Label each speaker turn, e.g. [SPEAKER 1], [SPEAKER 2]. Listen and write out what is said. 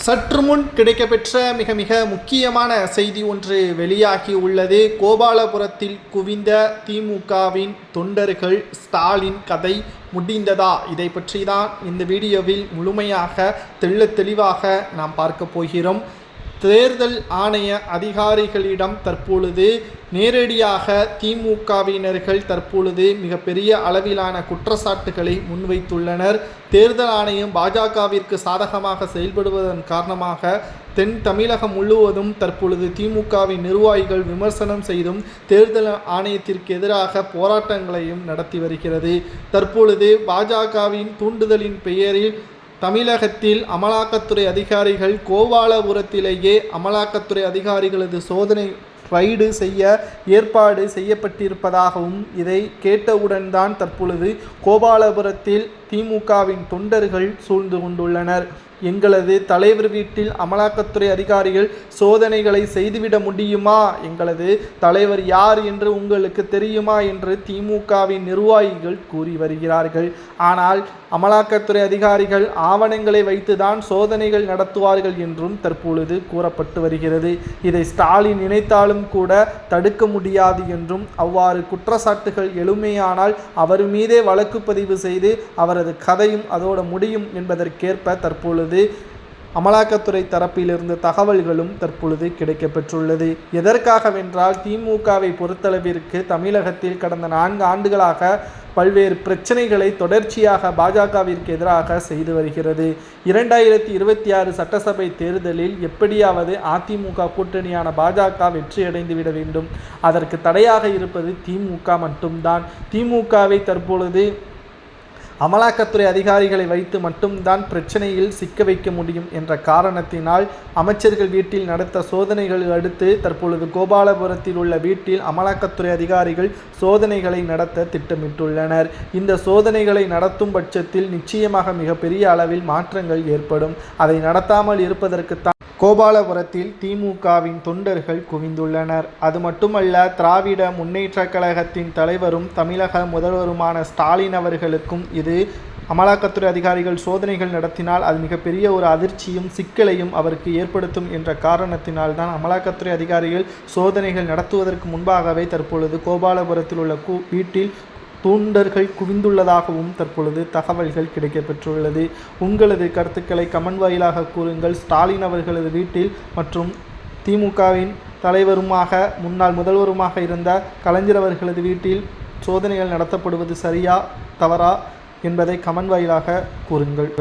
[SPEAKER 1] சற்று முன் கிடைக்கப்பெற்ற மிக மிக முக்கியமான செய்தி ஒன்று வெளியாகி உள்ளது. கோபாலபுரத்தில் குவிந்த திமுகவின் தொண்டர்கள், ஸ்டாலின் கதை முடிந்ததா? இதை பற்றி தான் இந்த வீடியோவில் முழுமையாக தெளிவாக நாம் பார்க்க போகிறோம். தேர்தல் ஆணைய அதிகாரிகளிடம் தற்பொழுது நேரடியாக திமுகவினர்கள் தற்பொழுது மிகப்பெரிய அளவிலான குற்றச்சாட்டுகளை முன்வைத்துள்ளனர். தேர்தல் ஆணையம் பாஜகவிற்கு சாதகமாக செயல்படுவதன் காரணமாக தென் தமிழகம் முழுவதும் தற்பொழுது திமுகவின் நிர்வாகிகள் விமர்சனம் செய்தும் தேர்தல் ஆணையத்திற்கு எதிராக போராட்டங்களையும் நடத்தி வருகிறது. தற்பொழுது பாஜகவின் தூண்டுதலின் பெயரில் தமிழகத்தில் அமலாக்கத்துறை அதிகாரிகள் கோபாலபுரத்திலேயே அமலாக்கத்துறை அதிகாரிகளது சோதனை ரைடு செய்ய ஏற்பாடு செய்யப்பட்டிருப்பதாகவும் இதை கேட்டவுடன் தான் தற்பொழுது கோபாலபுரத்தில் திமுகவின் தொண்டர்கள் சூழ்ந்து கொண்டுள்ளனர். எங்களது தலைவர் வீட்டில் அமலாக்கத்துறை அதிகாரிகள் சோதனைகளை செய்துவிட முடியுமா? எங்களது தலைவர் யார் என்று உங்களுக்கு தெரியுமா என்று திமுகவின் நிர்வாகிகள் கூறி வருகிறார்கள். ஆனால் அமலாக்கத்துறை அதிகாரிகள் ஆவணங்களை வைத்துதான் சோதனைகள் நடத்துவார்கள் என்றும் தற்பொழுது கூறப்பட்டு வருகிறது. இதை ஸ்டாலின் நினைத்தாலும் கூட தடுக்க முடியாது என்றும், அவ்வாறு குற்றச்சாட்டுகள் எழுமையானால் அவர் மீதே வழக்கு பதிவு செய்து அவரது கதையும் அதோட முடியும் என்பதற்கேற்ப தற்பொழுது அமலாக்கத்துறை தரப்பிலிருந்து தகவல்களும் தற்பொழுது கிடைக்கப்பெற்றுள்ளது. எதற்காகவென்றால் திமுகவை பொறுத்தளவிற்கு தமிழகத்தில் கடந்த 4 ஆண்டுகளாக பல்வேறு பிரச்சனைகளை தொடர்ச்சியாக பாஜகவிற்கு எதிராக செய்து வருகிறது. 2026 சட்டசபை தேர்தலில் எப்படியாவது அதிமுக கூட்டணியான பாஜக வெற்றியடைந்துவிட வேண்டும். அதற்கு தடையாக இருப்பது திமுக மட்டும்தான். திமுகவை தற்பொழுது அமலாக்கத்துறை அதிகாரிகளை வைத்து மட்டும்தான் பிரச்சனையில் சிக்க வைக்க முடியும் என்ற காரணத்தினால் அமைச்சர்கள் வீட்டில் நடத்த சோதனைகள் அடுத்து தற்பொழுது கோபாலபுரத்தில் உள்ள வீட்டில் அமலாக்கத்துறை அதிகாரிகள் சோதனைகளை நடத்த திட்டமிட்டுள்ளனர். இந்த சோதனைகளை நடத்தும் பட்சத்தில் நிச்சயமாக மிகப்பெரிய அளவில் மாற்றங்கள் ஏற்படும். அதை நடத்தாமல் இருப்பதற்குத்தான் கோபாலபுரத்தில் திமுகவின் தொண்டர்கள் குவிந்துள்ளனர். அது மட்டுமல்ல, திராவிட முன்னேற்றக் கழகத்தின் தலைவரும் தமிழக முதல்வருமான ஸ்டாலின் அவர்களுக்கும் இது அமலாக்கத்துறை அதிகாரிகள் சோதனைகள் நடத்தினால் அது மிகப்பெரிய ஒரு அதிர்ச்சியும் சிக்கலையும் அவருக்கு ஏற்படுத்தும் என்ற காரணத்தினால்தான் அமலாக்கத்துறை அதிகாரிகள் சோதனைகள் நடத்துவதற்கு முன்பாகவே தற்பொழுது கோபாலபுரத்தில் உள்ள வீட்டில் தொண்டர்கள் குவிந்துள்ளதாகவும் தற்பொழுது தகவல்கள் கிடைக்கப்பெற்றுள்ளது. உங்களது கருத்துக்களை கமெண்ட் வாயிலாக கூறுங்கள். ஸ்டாலின் அவர்களது வீட்டில் மற்றும் திமுகவின் தலைவருமாக முன்னாள் முதல்வருமாக இருந்த கலைஞர் அவர்களது வீட்டில் சோதனைகள் நடத்தப்படுவது சரியா தவறா என்பதை கமெண்ட் வாயிலாக கூறுங்கள்.